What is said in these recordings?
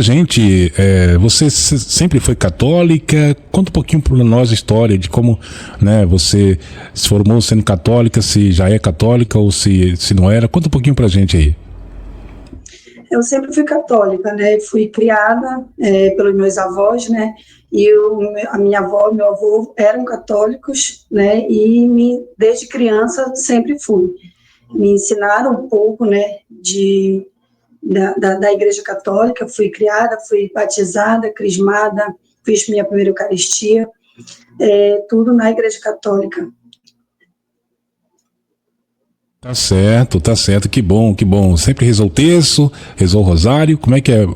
Gente, você sempre foi católica? Conta um pouquinho para nós a história de como, né, você se formou sendo católica, se já é católica ou se não era. Conta um pouquinho pra gente aí. Eu sempre fui católica, né? Fui criada pelos meus avós, né? A minha avó e meu avô eram católicos, né? Desde criança sempre fui. Me ensinaram um pouco, né? Da Igreja Católica. Fui criada, fui batizada, crismada, fiz minha primeira Eucaristia, tudo na Igreja Católica. Tá certo, que bom, que bom. Sempre rezou o terço, rezou o rosário, como é que é?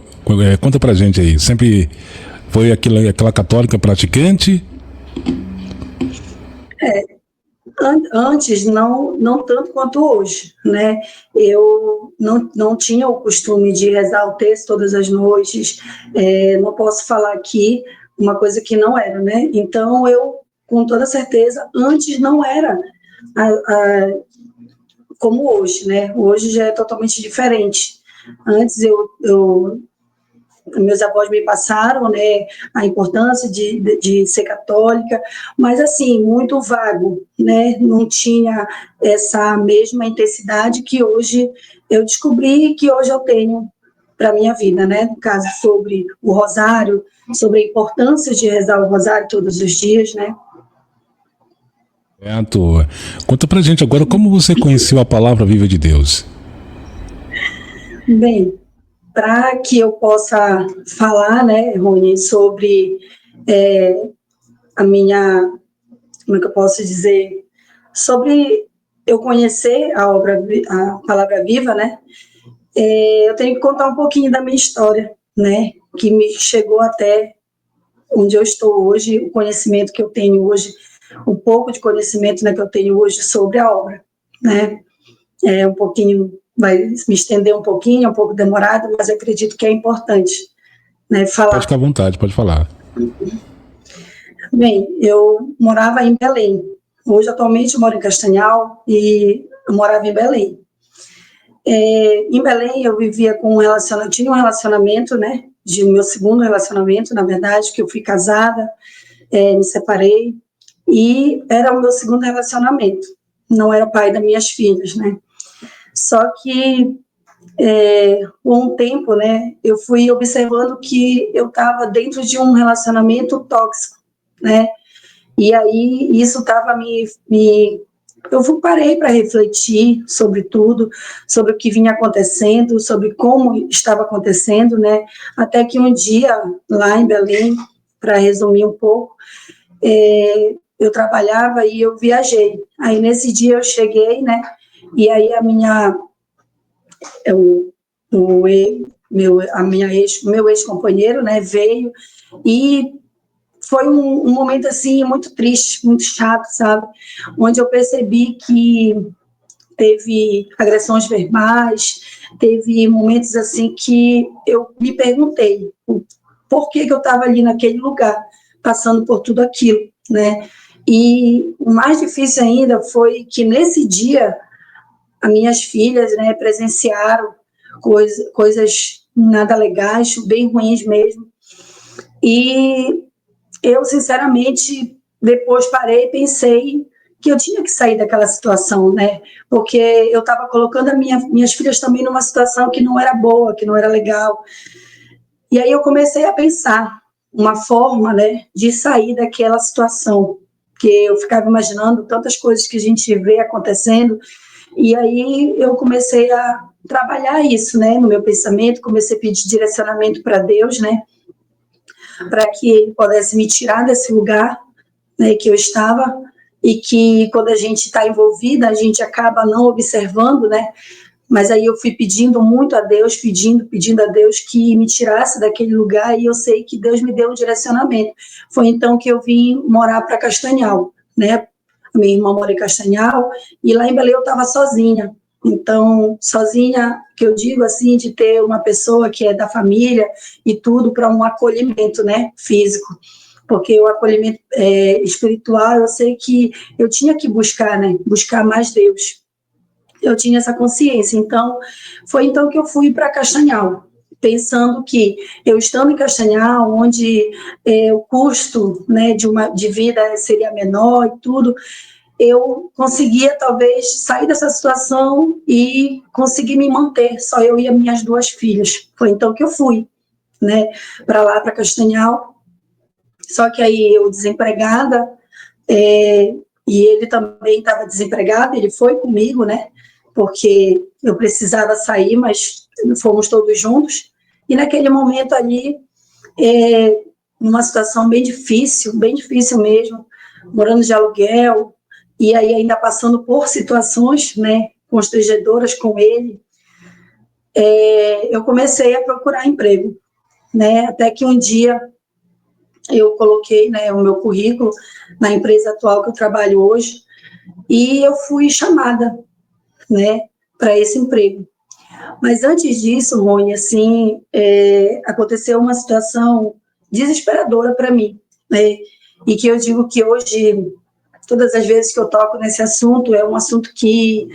Conta pra gente aí, sempre foi aquela católica praticante? Antes, não tanto quanto hoje, né? Eu não tinha o costume de rezar o texto todas as noites, não posso falar aqui uma coisa que não era, né? Então, eu, com toda certeza, antes não era como hoje, né? Hoje já é totalmente diferente. Antes meus avós me passaram, né, a importância de ser católica, mas assim, muito vago, né, não tinha essa mesma intensidade que hoje eu descobri, que hoje eu tenho para a minha vida, né, no caso sobre o rosário, sobre a importância de rezar o rosário todos os dias, né. Certo. Conta pra gente agora como você conheceu a palavra viva de Deus. Bem, para que eu possa falar, né, Rony, sobre a minha, como é que eu posso dizer, sobre eu conhecer a palavra viva, né, eu tenho que contar um pouquinho da minha história, né, que me chegou até onde eu estou hoje, o conhecimento que eu tenho hoje, o pouco de conhecimento, né, que eu tenho hoje sobre a obra, né, um pouquinho, vai me estender um pouquinho, é um pouco demorado, mas acredito que é importante, né, Pode falar. ficar à vontade, pode falar. Bem, eu morava em Belém. Hoje, atualmente, eu moro em Castanhal e eu morava em Belém. Em Belém, eu vivia com tinha um relacionamento, né? De meu segundo relacionamento, na verdade, que eu fui casada, me separei, e era o meu segundo relacionamento. Não era o pai das minhas filhas, né? Só que, com o tempo, né? Eu fui observando que eu estava dentro de um relacionamento tóxico, né? E aí isso estava eu parei para refletir sobre tudo, sobre o que vinha acontecendo, sobre como estava acontecendo, né? Até que um dia, lá em Belém, para resumir um pouco, eu trabalhava e eu viajei. Aí nesse dia eu cheguei, né? E aí meu ex-companheiro, né, veio e foi um momento assim muito triste, muito chato, sabe? Onde eu percebi que teve agressões verbais, teve momentos assim que eu me perguntei por que eu estava ali naquele lugar, passando por tudo aquilo, né? E o mais difícil ainda foi que nesse dia as minhas filhas, né, presenciaram coisas nada legais, bem ruins mesmo. E eu, sinceramente, depois parei e pensei que eu tinha que sair daquela situação, né? Porque eu estava colocando minhas filhas também numa situação que não era boa, que não era legal. E aí eu comecei a pensar uma forma, né, de sair daquela situação, que eu ficava imaginando tantas coisas que a gente vê acontecendo, e aí eu comecei a trabalhar isso, né, no meu pensamento, comecei a pedir direcionamento para Deus, né, para que ele pudesse me tirar desse lugar, né, que eu estava, e que quando a gente está envolvida, a gente acaba não observando, né, mas aí eu fui pedindo muito a Deus, pedindo a Deus que me tirasse daquele lugar, e eu sei que Deus me deu um direcionamento. Foi então que eu vim morar para Castanhal, né, a minha irmã mora em Castanhal, e lá em Belém eu estava sozinha. Então, sozinha, que eu digo assim, de ter uma pessoa que é da família e tudo para um acolhimento, né, físico, porque o acolhimento espiritual, eu sei que eu tinha que buscar, né, buscar mais Deus. Eu tinha essa consciência, então, foi então que eu fui para Castanhal, pensando que eu estando em Castanhal, onde o custo, né, de vida seria menor e tudo, eu conseguia talvez sair dessa situação e conseguir me manter, só eu e as minhas 2 filhas. Foi então que eu fui, né, para lá, para Castanhal. Só que aí eu desempregada, e ele também estava desempregado, ele foi comigo, né, porque eu precisava sair, mas fomos todos juntos. E naquele momento ali, numa situação bem difícil mesmo, morando de aluguel, e aí ainda passando por situações, né, constrangedoras com ele, eu comecei a procurar emprego, né, até que um dia eu coloquei, né, o meu currículo na empresa atual que eu trabalho hoje, e eu fui chamada, né, para esse emprego. Mas antes disso, Rony, assim, aconteceu uma situação desesperadora para mim, né, e que eu digo que hoje, todas as vezes que eu toco nesse assunto, é um assunto que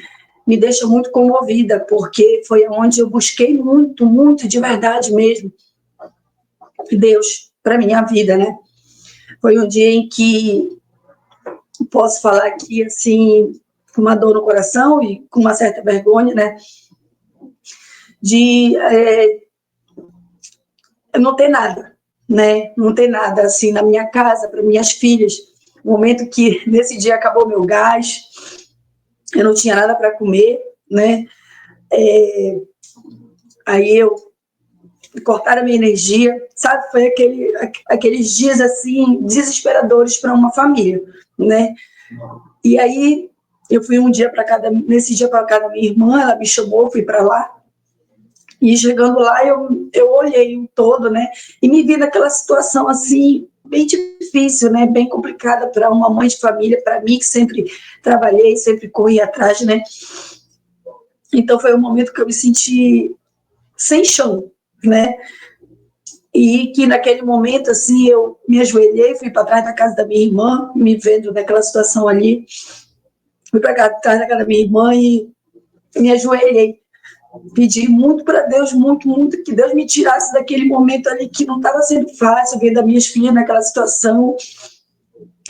me deixa muito comovida, porque foi onde eu busquei muito, muito, de verdade mesmo, Deus para minha vida, né? Foi um dia em que, posso falar aqui, assim, com uma dor no coração e com uma certa vergonha, né? De não ter nada, né? Não ter nada, assim, na minha casa, para minhas filhas. No momento que, nesse dia, acabou meu gás, eu não tinha nada para comer, né? Aí eu cortaram a minha energia, sabe? Foi aqueles dias, assim, desesperadores para uma família, né? E aí eu fui nesse dia para casa da minha irmã, ela me chamou, fui para lá, e chegando lá eu olhei o todo, né? E me vi naquela situação, assim, bem difícil, né? Bem complicada para uma mãe de família, para mim que sempre trabalhei, sempre corri atrás, né? Então foi um momento que eu me senti sem chão, né? E que naquele momento, assim, eu me ajoelhei, fui para trás da casa da minha irmã, me vendo naquela situação ali, fui para trás da casa da minha irmã e me ajoelhei. Pedi muito para Deus, muito, muito, que Deus me tirasse daquele momento ali que não estava sendo fácil, ver das minhas filhas naquela situação,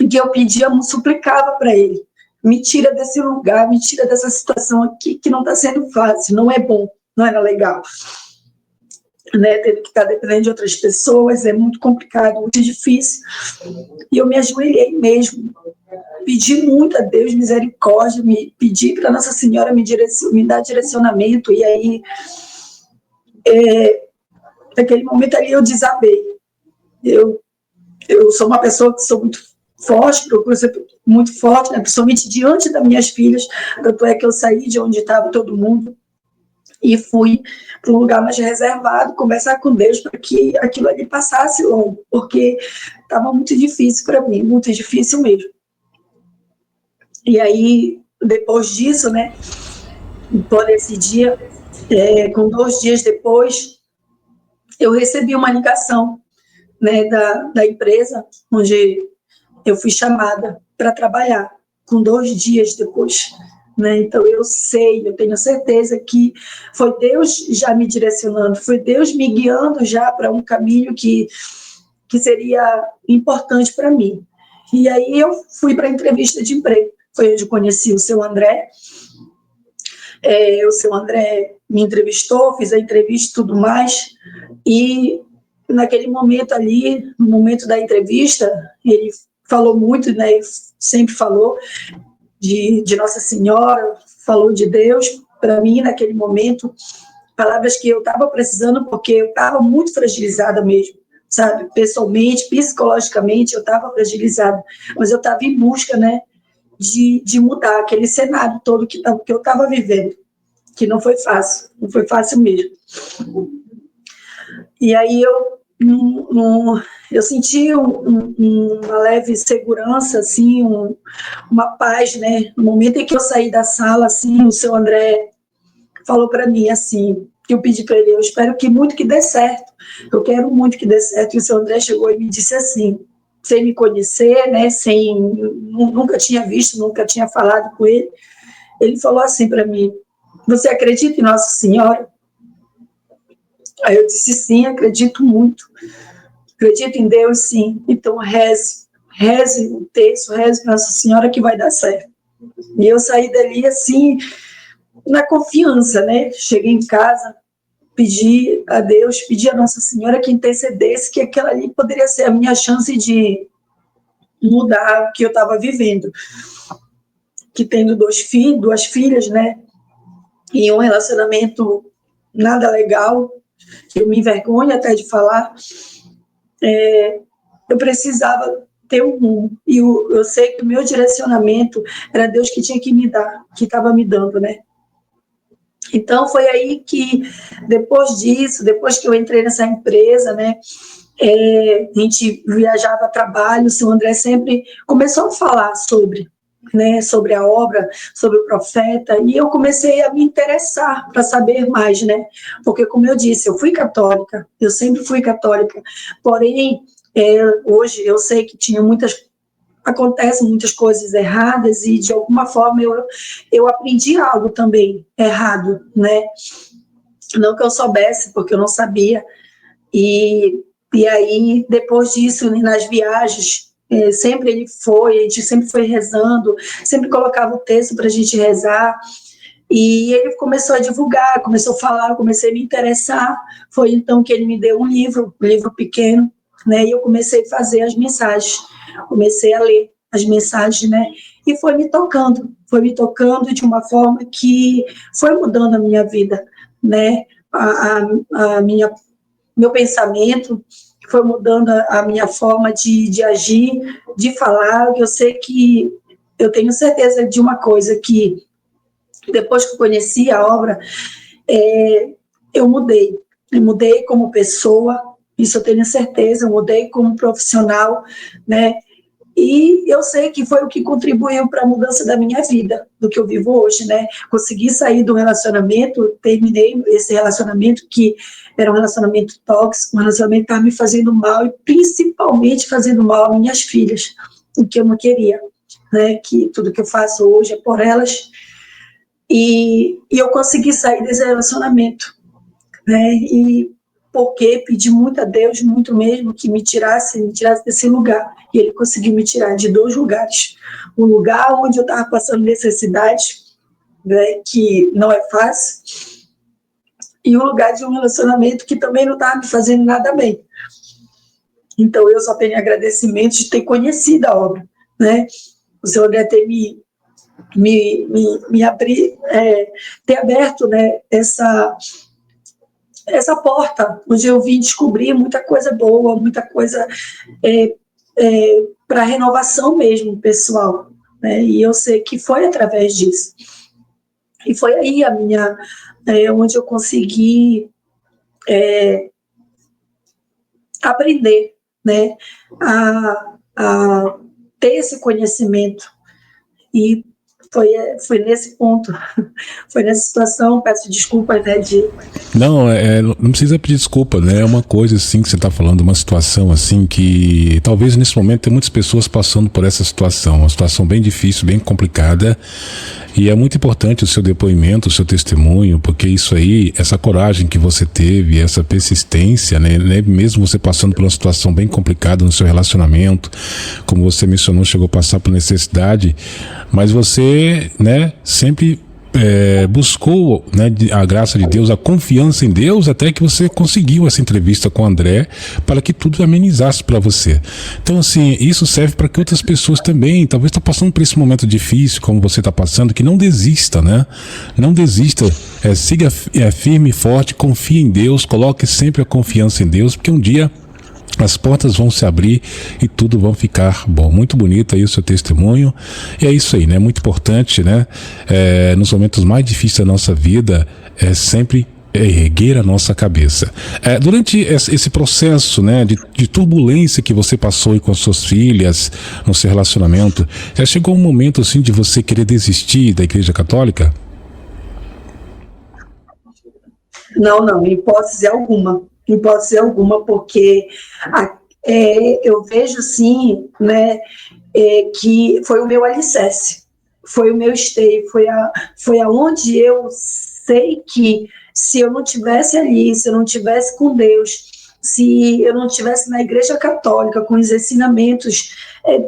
e que eu pedia, suplicava para Ele. Me tira desse lugar, me tira dessa situação aqui que não está sendo fácil, não é bom, não era legal. Né, tendo que estar dependendo de outras pessoas, é muito complicado, muito difícil. E eu me ajoelhei mesmo, pedi muito a Deus misericórdia, pedi para Nossa Senhora me dar direcionamento, e aí, naquele momento ali, eu desabei. Eu sou uma pessoa que sou muito forte, procuro ser muito forte, né, principalmente diante das minhas filhas, tanto é que eu saí de onde estava todo mundo, e fui para um lugar mais reservado, conversar com Deus para que aquilo ali passasse logo, porque estava muito difícil para mim, muito difícil mesmo. E aí, depois disso, né, por esse dia, com 2 dias depois, eu recebi uma ligação, né, da empresa onde eu fui chamada para trabalhar, com 2 dias depois. Né? Então, eu tenho certeza que foi Deus já me direcionando, foi Deus me guiando já para um caminho que seria importante para mim. E aí eu fui para a entrevista de emprego, foi onde eu conheci o seu André. O seu André me entrevistou, fiz a entrevista e tudo mais, e naquele momento ali, no momento da entrevista, ele falou muito, né? Sempre falou de Nossa Senhora, falou de Deus para mim naquele momento, palavras que eu estava precisando, porque eu estava muito fragilizada mesmo, sabe? Pessoalmente, psicologicamente, eu estava fragilizada, mas eu estava em busca, né, de mudar aquele cenário todo que eu estava vivendo, que não foi fácil mesmo. E aí eu senti uma leve segurança, assim, uma paz, né? No momento em que eu saí da sala, assim, o seu André falou para mim, assim, que eu pedi para ele, eu espero que muito que dê certo, eu quero muito que dê certo. E o seu André chegou e me disse assim, sem me conhecer, né? Nunca tinha visto, nunca tinha falado com ele. Ele falou assim para mim, você acredita em Nossa Senhora? Aí eu disse, sim, acredito muito. Acredito em Deus, sim. Então reze o texto, reze para Nossa Senhora que vai dar certo. E eu saí dali assim, na confiança, né? Cheguei em casa, pedi a Deus, pedi a Nossa Senhora que intercedesse, que aquela ali poderia ser a minha chance de mudar o que eu estava vivendo. Que tendo duas filhas, né? E um relacionamento nada legal, eu me envergonho até de falar, eu precisava ter um rumo. E eu sei que o meu direcionamento era Deus que tinha que me dar, que estava me dando, né? Então, foi aí que, depois disso, depois que eu entrei nessa empresa, né, a gente viajava a trabalho, o seu André sempre começou a falar sobre a obra, sobre o profeta, e eu comecei a me interessar para saber mais, né? Porque, como eu disse, eu fui católica, eu sempre fui católica, porém, hoje eu sei que acontecem muitas coisas erradas e, de alguma forma, eu aprendi algo também errado, né? Não que eu soubesse, porque eu não sabia. E aí, depois disso, nas viagens, sempre a gente sempre foi rezando, sempre colocava o texto para a gente rezar, e ele começou a divulgar, começou a falar, eu comecei a me interessar, foi então que ele me deu um livro pequeno, né, e eu comecei a fazer as mensagens, comecei a ler as mensagens, né, e foi me tocando de uma forma que foi mudando a minha vida, né, meu pensamento, foi mudando a minha forma de agir, de falar. Eu sei que eu tenho certeza de uma coisa, que depois que eu conheci a obra, eu mudei como pessoa, isso eu tenho certeza, eu mudei como profissional, né? E eu sei que foi o que contribuiu para a mudança da minha vida, do que eu vivo hoje, né? Consegui sair do relacionamento, terminei esse relacionamento que era um relacionamento tóxico, um relacionamento que estava me fazendo mal e principalmente fazendo mal às minhas filhas, o que eu não queria, né? Que tudo que eu faço hoje é por elas. E eu consegui sair desse relacionamento, né? E porque pedi muito a Deus, muito mesmo, que me tirasse desse lugar. E ele conseguiu me tirar de 2 lugares. Um lugar onde eu estava passando necessidade, né, que não é fácil, e um lugar de um relacionamento que também não estava me fazendo nada bem. Então, eu só tenho agradecimento de ter conhecido a obra, né? O Senhor André ter me abrir, ter aberto, né, essa porta, onde eu vim descobrir muita coisa boa, muita coisa para renovação mesmo, pessoal, né? E eu sei que foi através disso. E foi aí onde eu consegui aprender, né? A ter esse conhecimento. E foi nesse ponto, foi nessa situação, peço desculpas, né, Não, não precisa pedir desculpa, né? É uma coisa assim que você está falando, uma situação assim que talvez nesse momento tem muitas pessoas passando por essa situação, uma situação bem difícil, bem complicada, e é muito importante o seu depoimento, o seu testemunho, porque isso aí, essa coragem que você teve, essa persistência, né? Mesmo você passando por uma situação bem complicada no seu relacionamento, como você mencionou, chegou a passar por necessidade, mas você, né, sempre buscou, né, a graça de Deus, a confiança em Deus, até que você conseguiu essa entrevista com o André para que tudo amenizasse para você. Então, assim, isso serve para que outras pessoas também, talvez está passando por esse momento difícil, como você está passando, que não desista, né? Não desista, siga firme e forte, confie em Deus, coloque sempre a confiança em Deus, porque um dia as portas vão se abrir e tudo vai ficar bom. Muito bonito aí o seu testemunho. E é isso aí, né? Muito importante, né? Nos momentos mais difíceis da nossa vida, sempre erguer a nossa cabeça. Durante esse processo, né, de turbulência que você passou aí com as suas filhas, no seu relacionamento, já chegou um momento assim de você querer desistir da Igreja Católica? Não, em hipótese alguma, porque eu vejo sim, né, que foi o meu alicerce, foi o meu esteio, foi aonde eu sei que se eu não tivesse ali, se eu não tivesse com Deus, se eu não tivesse na Igreja Católica com os ensinamentos,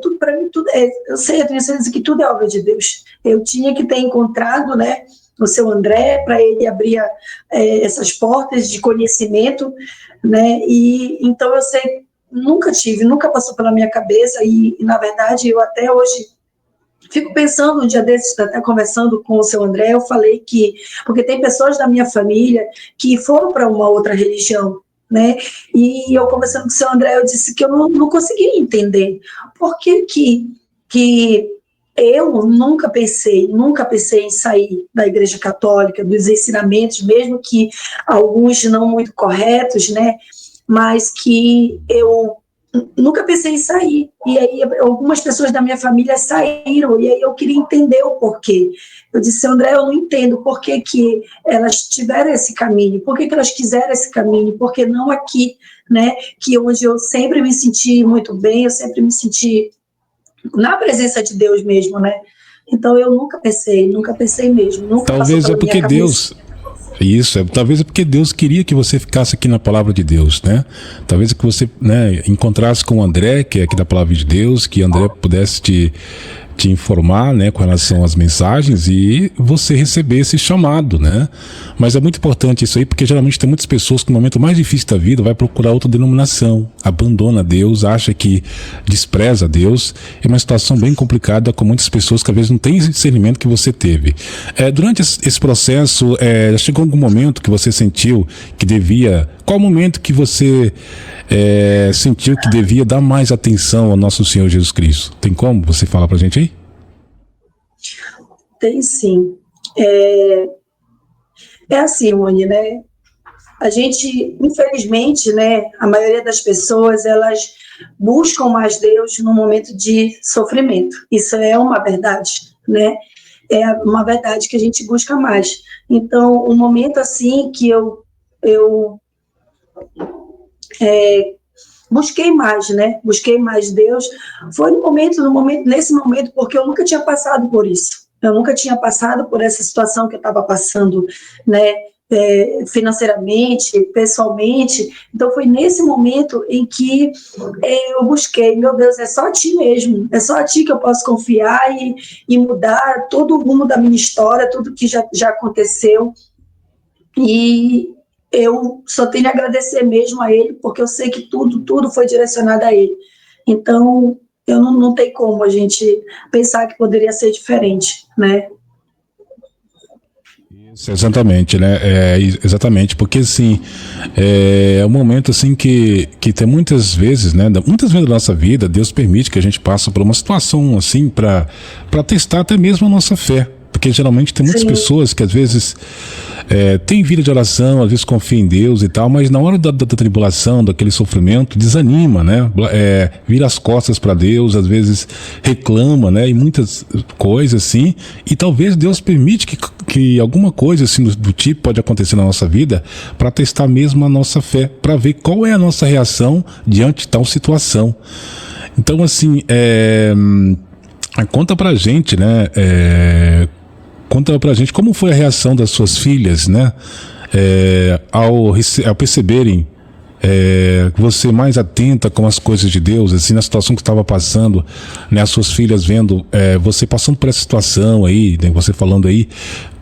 tudo para mim, tudo eu sei, eu tenho certeza que tudo é obra de Deus. Eu tinha que ter encontrado, né, o seu André, para ele abrir essas portas de conhecimento, né, e então eu sei, nunca passou pela minha cabeça, e na verdade eu até hoje fico pensando, um dia desses, até conversando com o seu André, eu falei que, porque tem pessoas da minha família que foram para uma outra religião, né? E eu conversando com o seu André, eu disse que eu não conseguia entender por que eu nunca pensei em sair da Igreja Católica, dos ensinamentos, mesmo que alguns não muito corretos, né? Mas que eu nunca pensei em sair. E aí algumas pessoas da minha família saíram, e aí eu queria entender o porquê. Eu disse, André, eu não entendo por que elas tiveram esse caminho, por que elas quiseram esse caminho, porque não aqui, né, que onde eu sempre me senti muito bem, eu sempre me senti na presença de Deus mesmo, né? Então eu nunca pensei mesmo, nunca passou Talvez é pela minha porque cabeça. Deus. Isso, talvez é porque Deus queria que você ficasse aqui na palavra de Deus, né? Talvez é que você, né, encontrasse com o André, que é aqui da palavra de Deus, que André pudesse te informar, né, com relação às mensagens, e você receber esse chamado, né? Mas é muito importante isso aí, porque geralmente tem muitas pessoas que no momento mais difícil da vida vai procurar outra denominação, abandona Deus, acha que despreza Deus. É uma situação bem complicada com muitas pessoas que às vezes não têm esse discernimento que você teve. Durante esse processo, chegou algum momento que você sentiu que devia... Qual momento que você sentiu que devia dar mais atenção ao nosso Senhor Jesus Cristo? Tem como você falar pra gente aí? Tem sim. Assim, Rony, né? A gente, infelizmente, né, a maioria das pessoas, elas buscam mais Deus no momento de sofrimento. Isso é uma verdade, né? É uma verdade que a gente busca mais. Então, um momento assim que eu busquei mais, né? Busquei mais Deus. Foi nesse momento, porque eu nunca tinha passado por isso. Eu nunca tinha passado por essa situação que eu estava passando, né? Financeiramente, pessoalmente. Então foi nesse momento em que eu busquei, meu Deus, é só a ti mesmo, é só a ti que eu posso confiar e mudar todo o rumo da minha história, tudo que já aconteceu. E eu só tenho a agradecer mesmo a ele, porque eu sei que tudo foi direcionado a ele. Então, eu não tem como a gente pensar que poderia ser diferente, né? Isso, exatamente, né? Exatamente, porque assim, é um momento assim que tem muitas vezes, né? Muitas vezes da nossa vida, Deus permite que a gente passe por uma situação assim para testar até mesmo a nossa fé. Porque geralmente tem muitas pessoas que às vezes têm vida de oração, às vezes confiam em Deus e tal, mas na hora da tribulação, daquele sofrimento, desanima, né? Vira as costas para Deus, às vezes reclama, né? E muitas coisas assim. E talvez Deus permite que alguma coisa assim do tipo pode acontecer na nossa vida para testar mesmo a nossa fé, para ver qual é a nossa reação diante de tal situação. Então, assim, conta pra gente, né? Conta pra gente como foi a reação das suas filhas, né? Ao perceberem você mais atenta com as coisas de Deus, assim, na situação que estava passando, né? As suas filhas vendo você passando por essa situação aí, né? Você falando aí,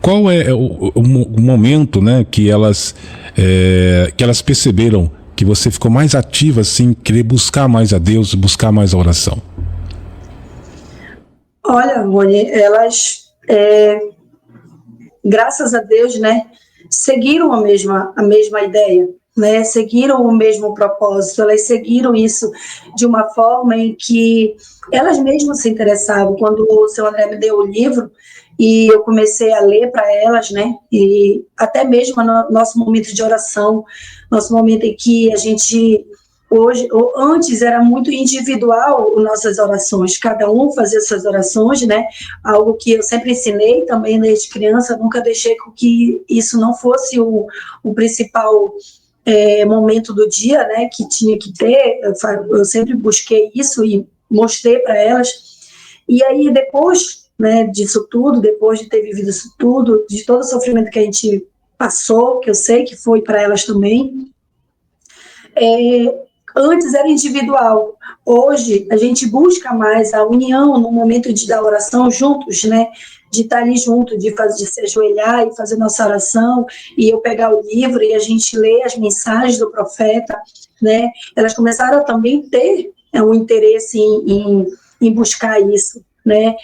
qual é o momento, né? Que elas perceberam que você ficou mais ativa, assim, querer buscar mais a Deus, buscar mais a oração? Olha, Rony, elas, graças a Deus, né, seguiram a mesma ideia, né, seguiram o mesmo propósito, elas seguiram isso de uma forma em que elas mesmas se interessavam. Quando o seu André me deu o livro e eu comecei a ler para elas, né, e até mesmo no nosso momento de oração, nosso momento em que a gente... Antes era muito individual as nossas orações, cada um fazia suas orações, né? Algo que eu sempre ensinei também desde criança, nunca deixei com que isso não fosse o principal momento do dia, né? Que tinha que ter, eu sempre busquei isso e mostrei para elas. E aí depois, né, disso tudo, depois de ter vivido isso tudo, de todo o sofrimento que a gente passou, que eu sei que foi para elas também. Antes era individual, hoje a gente busca mais a união no momento da oração juntos, né? De estar ali junto, de se ajoelhar e fazer nossa oração, e eu pegar o livro e a gente ler as mensagens do profeta, né? Elas começaram a também ter um interesse em buscar isso, né?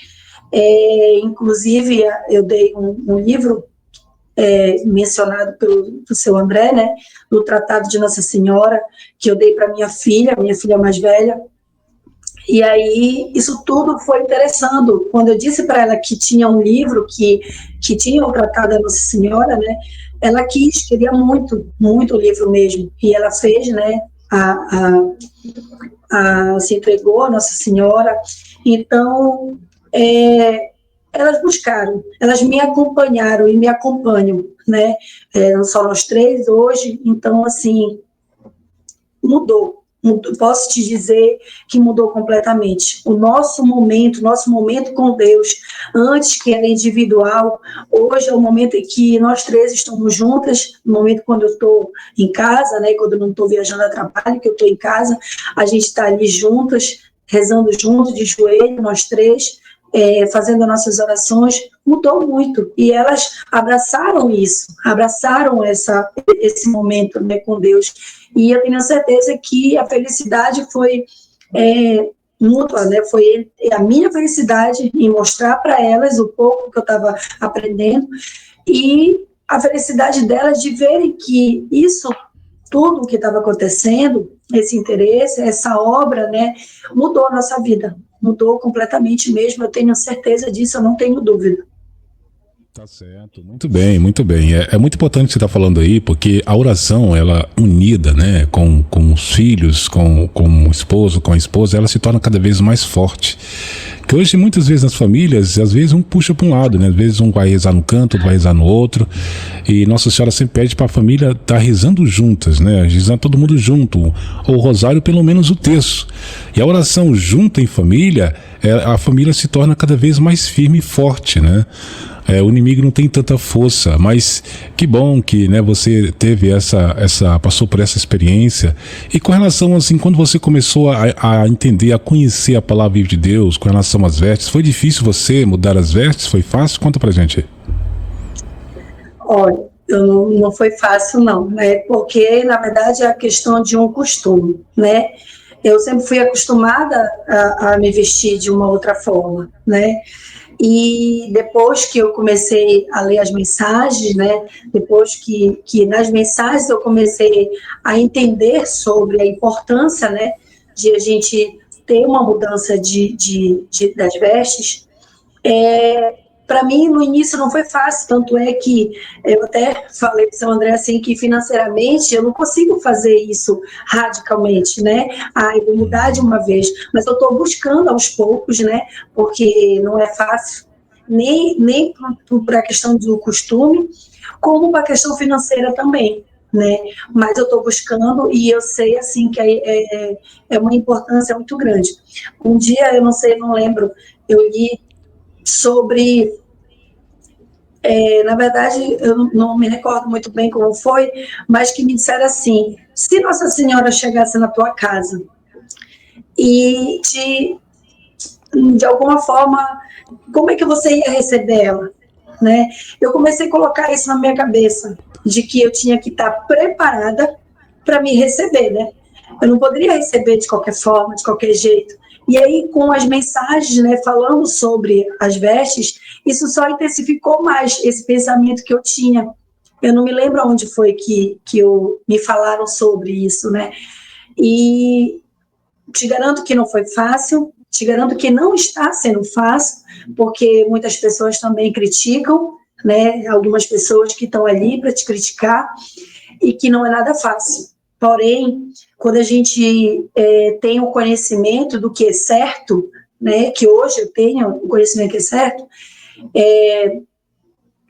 Inclusive, eu dei um livro mencionado pelo seu André, né, no Tratado de Nossa Senhora, que eu dei para minha filha mais velha, e aí isso tudo foi interessando. Quando eu disse para ela que tinha um livro que tinha o Tratado da Nossa Senhora, né, ela queria muito, muito o livro mesmo, e ela fez, né, se entregou a Nossa Senhora. Então, elas buscaram, elas me acompanharam e me acompanham, né? Não só nós três hoje, então, assim, mudou. Posso te dizer que mudou completamente. O nosso momento com Deus, antes que era individual, hoje é o momento em que nós três estamos juntas, no momento quando eu estou em casa, né? Quando eu não estou viajando a trabalho, que eu estou em casa, a gente está ali juntas, rezando juntos, de joelho, nós três, fazendo nossas orações, mudou muito, e elas abraçaram isso, abraçaram esse momento, né, com Deus, e eu tenho certeza que a felicidade foi mútua, né, foi a minha felicidade em mostrar para elas o pouco que eu estava aprendendo, e a felicidade delas de verem que isso tudo que estava acontecendo, esse interesse, essa obra, né, mudou a nossa vida, mudou completamente mesmo, eu tenho certeza disso, eu não tenho dúvida. Tá certo, muito bem, muito bem. É muito importante o que você está falando aí, porque a oração, ela unida, né, com os filhos, com o esposo, com a esposa, ela se torna cada vez mais forte. Que hoje, muitas vezes nas famílias, às vezes um puxa para um lado, né? Às vezes um vai rezar no canto, outro vai rezar no outro. E Nossa Senhora sempre pede para a família estar rezando juntas, né? Rezando todo mundo junto. Ou o rosário, pelo menos o terço. E a oração junta em família, a família se torna cada vez mais firme e forte, né? O inimigo não tem tanta força, mas que bom que, né, você teve passou por essa experiência. E com relação, assim, quando você começou a entender, a conhecer a palavra de Deus, com relação às vestes, foi difícil você mudar as vestes? Foi fácil? Conta pra gente. Olha, não foi fácil não, né, porque na verdade é a questão de um costume, né, eu sempre fui acostumada a me vestir de uma outra forma, né, e depois que eu comecei a ler as mensagens, né, depois que nas mensagens eu comecei a entender sobre a importância, né, de a gente ter uma mudança das vestes, para mim no início não foi fácil, tanto é que eu até falei para o seu André assim, que financeiramente eu não consigo fazer isso radicalmente, né? Eu vou mudar de uma vez, mas eu estou buscando aos poucos, né? Porque não é fácil, nem para a questão do costume, como para a questão financeira também, né? Mas eu estou buscando e eu sei assim que é uma importância muito grande. Um dia, eu não lembro, eu li sobre, na verdade, eu não me recordo muito bem como foi, mas que me disseram assim, se Nossa Senhora chegasse na tua casa e de alguma forma, como é que você ia receber ela? Né? Eu comecei a colocar isso na minha cabeça, de que eu tinha que estar preparada para me receber, né? Eu não poderia receber de qualquer forma, de qualquer jeito. E aí, com as mensagens, né, falando sobre as vestes, isso só intensificou mais esse pensamento que eu tinha. Eu não me lembro onde foi que me falaram sobre isso, né? E te garanto que não foi fácil, te garanto que não está sendo fácil, porque muitas pessoas também criticam, né? Algumas pessoas que estão ali para te criticar, e que não é nada fácil. Porém, quando a gente tem o conhecimento do que é certo, né, que hoje eu tenho o conhecimento que é certo,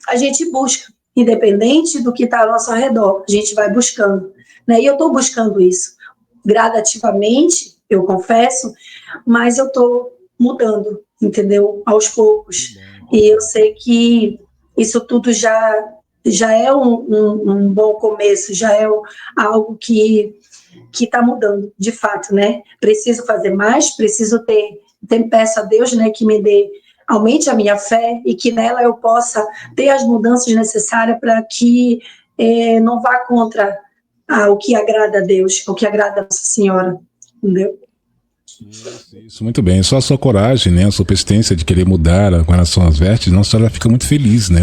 a gente busca, independente do que está ao nosso redor, a gente vai buscando. Né, e eu estou buscando isso gradativamente, eu confesso, mas eu estou mudando, entendeu? Aos poucos. E eu sei que isso tudo já já é um bom começo, já é algo que está mudando, de fato, né? Preciso fazer mais, preciso peço a Deus, né, que me dê, aumente a minha fé e que nela eu possa ter as mudanças necessárias para que não vá contra o que agrada a Deus, o que agrada a Nossa Senhora, entendeu? Isso, muito bem. Só a sua coragem, né, a sua persistência de querer mudar com relação às vestes, nossa senhora fica muito feliz, né?